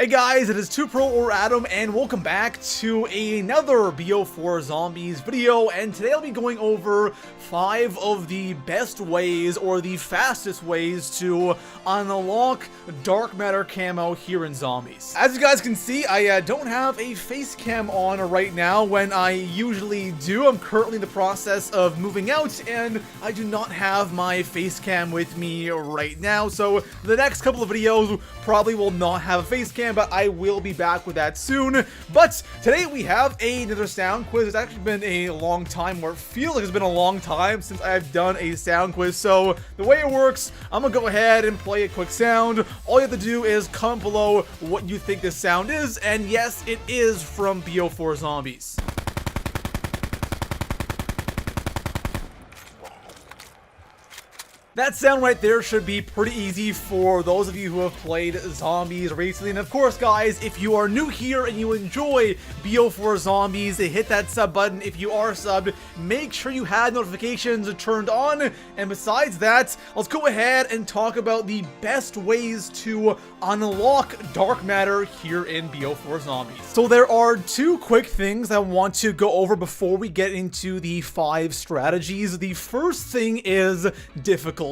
Hey guys, it is ToPro or Adam, and welcome back to another BO4 Zombies video. And today I'll be going over 5 of the best ways, or the fastest ways, to unlock dark matter camo here in Zombies. As you guys can see, I don't have a face cam on right now when I usually do. I'm currently in the process of moving out, and I do not have my face cam with me right now. So the next couple of videos probably will not have a face cam, but I will be back with that soon. But today we have another sound quiz. It's actually been a long time, or it feels like it's been a long time since I've done a sound quiz. So the way it works, I'm gonna go ahead and play a quick sound. All you have to do is comment below what you think this sound is, and yes, it is from BO4 Zombies. That sound right there should be pretty easy for those of you who have played Zombies recently. And of course, guys, if you are new here and you enjoy BO4 Zombies, hit that sub button. If you are subbed, make sure you had notifications turned on. And besides that, let's go ahead and talk about the best ways to unlock dark matter here in BO4 Zombies. So there are 2 quick things I want to go over before we get into the 5 strategies. The first thing is difficulty.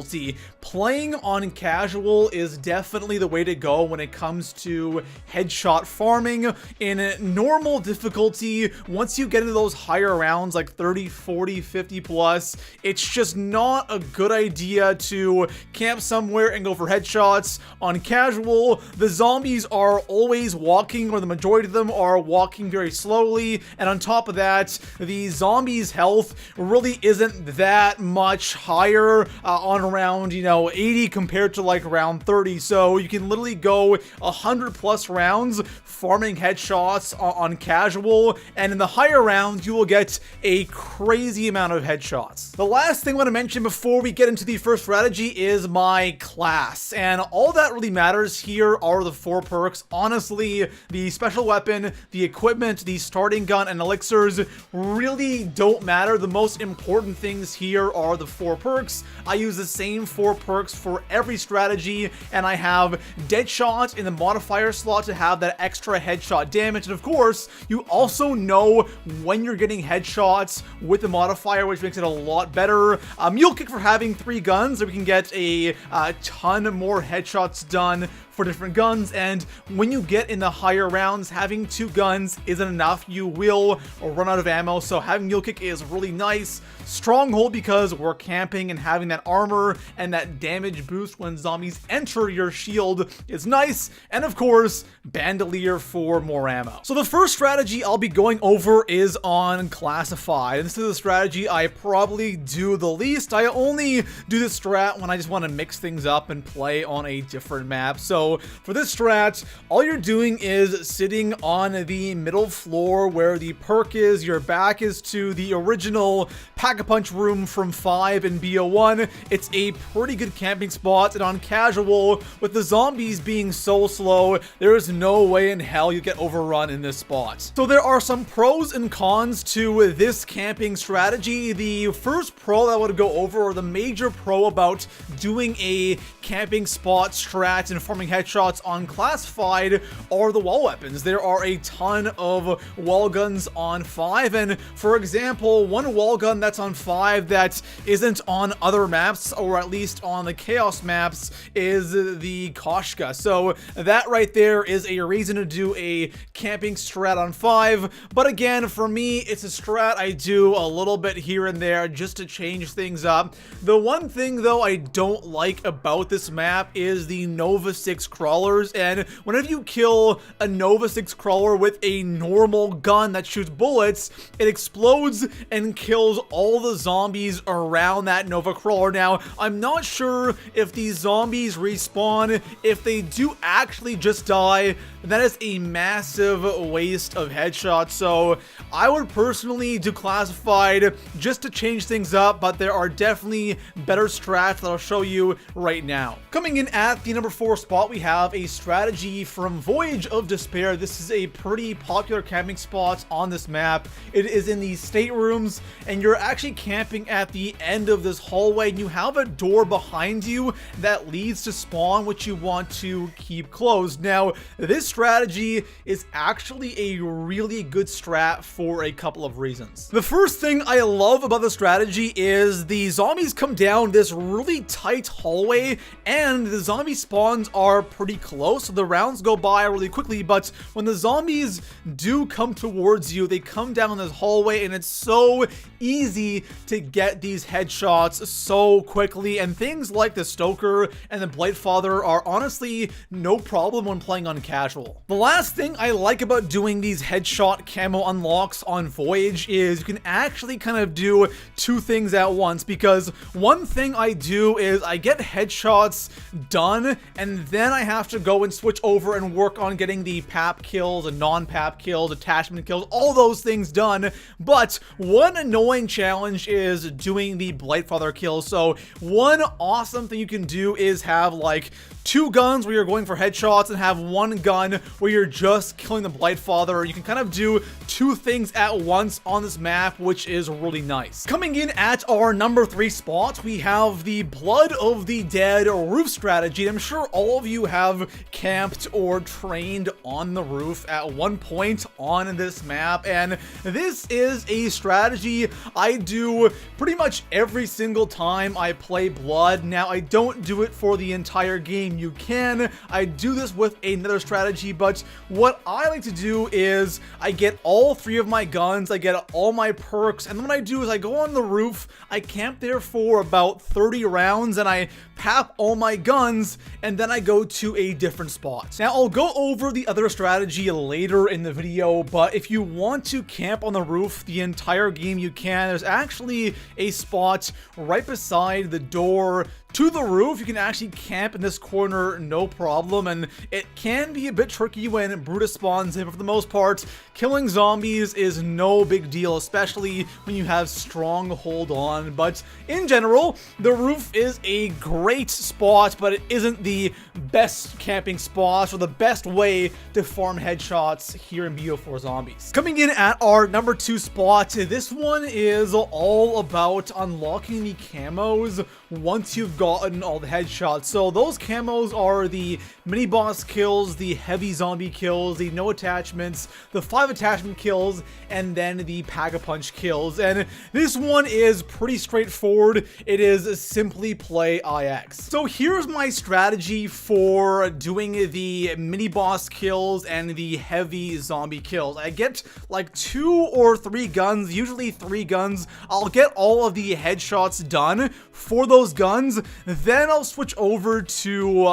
Playing on casual is definitely the way to go when it comes to headshot farming. In normal difficulty, once you get into those higher rounds like 30, 40, 50 plus, it's just not a good idea to camp somewhere and go for headshots. On casual, the zombies are always walking, or the majority of them are walking very slowly, and on top of that, the zombies' health really isn't that much higher on around, 80 compared to like around 30, so you can literally go 100 plus rounds farming headshots on casual, and in the higher rounds you will get a crazy amount of headshots. The last thing I want to mention before we get into the first strategy is my class, and all that really matters here are the 4 perks. Honestly, the special weapon, the equipment, the starting gun, and elixirs really don't matter. The most important things here are the 4 perks. I use the same 4 perks for every strategy, and I have Deadshot in the modifier slot to have that extra headshot damage. And of course, you also know when you're getting headshots with the modifier, which makes it a lot better. Mule Kick for having 3 guns, so we can get a ton more headshots done for different guns, and when you get in the higher rounds, having 2 guns isn't enough. You will run out of ammo, so having Mule Kick is really nice. Stronghold, because we're camping and having that armor and that damage boost when zombies enter your shield is nice, and of course, Bandolier for more ammo. So the first strategy I'll be going over is on Classified. This is the strategy I probably do the least. I only do this strat when I just want to mix things up and play on a different map. So for this strat, all you're doing is sitting on the middle floor where the perk is. Your back is to the original Pack-a-Punch room from 5 in BO1. It's a pretty good camping spot, and on casual, with the zombies being so slow, there is no way in hell you get overrun in this spot. So there are some pros and cons to this camping strategy. The first pro that I want to go over, or the major pro about doing a camping spot strat and farming headshots on Classified, are the wall weapons. There are a ton of wall guns on 5, and for example, one wall gun that's on 5 that isn't on other maps, or at least on the Chaos maps, is the Koshka. So that right there is a reason to do a camping strat on 5, but again, for me, it's a strat I do a little bit here and there just to change things up. The one thing though I don't like about this map is the Nova 6 crawlers, and whenever you kill a Nova 6 crawler with a normal gun that shoots bullets, it explodes and kills all the zombies around that Nova crawler. Now, I'm not sure if these zombies respawn. If they do actually just die, that is a massive waste of headshots. So I would personally do Classified just to change things up, but there are definitely better strats that I'll show you right now. Coming in at the number 4 spot, we have a strategy from Voyage of Despair. This is a pretty popular camping spot on this map. It is in the staterooms, and you're actually camping at the end of this hallway, and you have a door behind you that leads to spawn, which you want to keep closed. Now, this strategy is actually a really good strat for a couple of reasons. The first thing I love about the strategy is the zombies come down this really tight hallway, and the zombie spawns are pretty close, so the rounds go by really quickly. But when the zombies do come towards you, they come down this hallway, and it's so easy to get these headshots so quickly. And things like the Stoker and the Blightfather are honestly no problem when playing on casual. The last thing I like about doing these headshot camo unlocks on Voyage is you can actually kind of do two things at once, because one thing I do is I get headshots done, and then I have to go and switch over and work on getting the pap kills and non-pap kills, attachment kills, all those things done. But one annoying challenge is doing the Blightfather kills. So one awesome thing you can do is have like two guns where you're going for headshots and have one gun where you're just killing the Blightfather. You can kind of do two things at once on this map, which is really nice. Coming in at our number 3 spot, we have the Blood of the Dead roof strategy. I'm sure all of you have camped or trained on the roof at one point on this map, and this is a strategy I do pretty much every single time I play Blood. Now, I don't do it for the entire game. You can. I do this with another strategy, but what I like to do is I get all 3 of my guns, I get all my perks, and then what I do is I go on the roof, I camp there for about 30 rounds, and I pap all my guns, and then I go to a different spot. Now, I'll go over the other strategy later in the video, but if you want to camp on the roof the entire game, you can. There's actually a spot right beside the door to the roof. You can actually camp in this corner no problem, and it can be a bit tricky when Brutus spawns in, but for the most part, killing zombies is no big deal, especially when you have stronghold on. But in general, the roof is a great spot, but it isn't the best camping spot or the best way to farm headshots here in BO4 Zombies. Coming in at our number 2 spot, this one is all about unlocking the camos once you've gotten all the headshots. So those camos are the mini boss kills, the heavy zombie kills, the no attachments, the 5 attachment kills, and then the pack-a-punch kills. And this one is pretty straightforward. It is simply play IX. So here's my strategy for doing the mini boss kills and the heavy zombie kills. I get like 2 or 3 guns, usually 3 guns. I'll get all of the headshots done for those guns, then I'll switch over to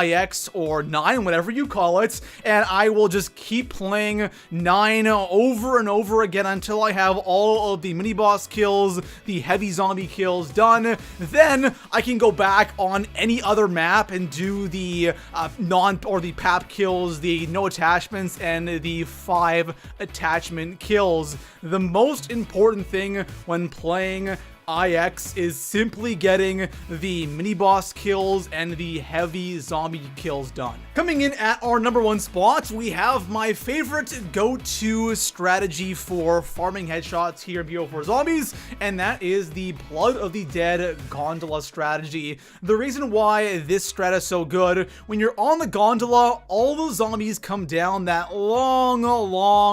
IX or 9, whatever you call it, and I will just keep playing 9 over and over again until I have all of the mini boss kills, the heavy zombie kills done. Then I can go back on any other map and do the the pap kills, the no attachments, and the 5 attachment kills. The most important thing when playing IX is simply getting the mini boss kills and the heavy zombie kills done. Coming in at our number 1 spot, we have my favorite go-to strategy for farming headshots here in BO4 Zombies, and that is the Blood of the Dead Gondola strategy. The reason why this strat is so good, when you're on the gondola, all the zombies come down that long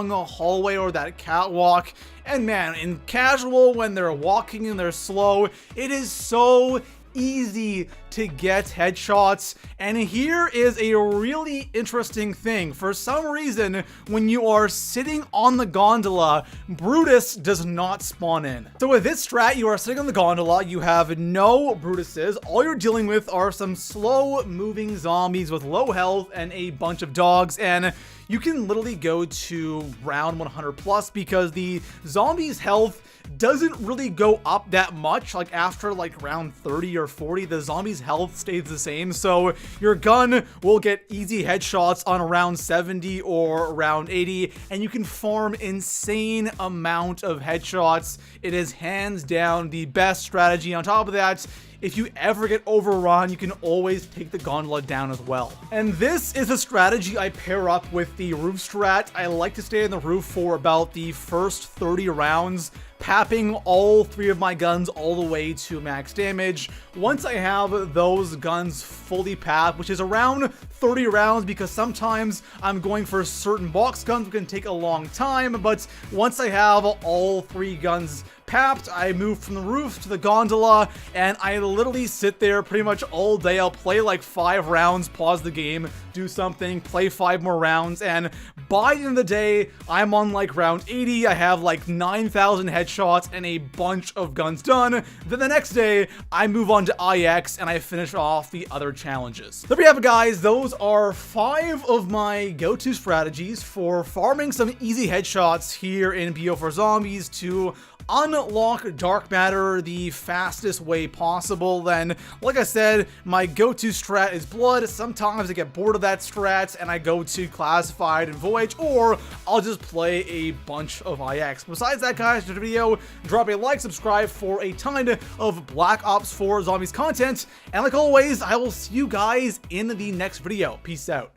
hallway or that catwalk. And man, in casual, when they're walking and they're slow, it is so easy to get headshots. And here is a really interesting thing. For some reason, when you are sitting on the gondola, Brutus does not spawn in. So with this strat, you are sitting on the gondola, you have no Brutuses. All you're dealing with are some slow moving zombies with low health and a bunch of dogs, and you can literally go to round 100 plus because the zombies' health doesn't really go up that much. Like after like round 30 or 40, the zombies' health stays the same. So your gun will get easy headshots on round 70 or round 80, and you can farm insane amount of headshots. It is hands down the best strategy. On top of that, if you ever get overrun, you can always take the gondola down as well. And this is a strategy I pair up with the roof strat. I like to stay on the roof for about the first 30 rounds, papping all 3 of my guns all the way to max damage. Once I have those guns fully papped, which is around 30 rounds, because sometimes I'm going for certain box guns, which can take a long time, but once I have all 3 guns papped, I move from the roof to the gondola, and I literally sit there pretty much all day. I'll play like 5 rounds, pause the game, do something, play 5 more rounds, and by the end of the day, I'm on like round 80, I have like 9,000 headshots and a bunch of guns done. Then the next day, I move on to IX and I finish off the other challenges. There we have it, guys. Those are 5 of my go-to strategies for farming some easy headshots here in BO4 Zombies to unlock dark matter the fastest way possible. Then, like I said, my go-to strat is blood. Sometimes I get bored of that strat and I go to classified and voyage, or I'll just play a bunch of IX. Besides that, guys, in the video, drop a like, subscribe for a ton of Black Ops 4 Zombies content, and like always, I will see you guys in the next video. Peace out.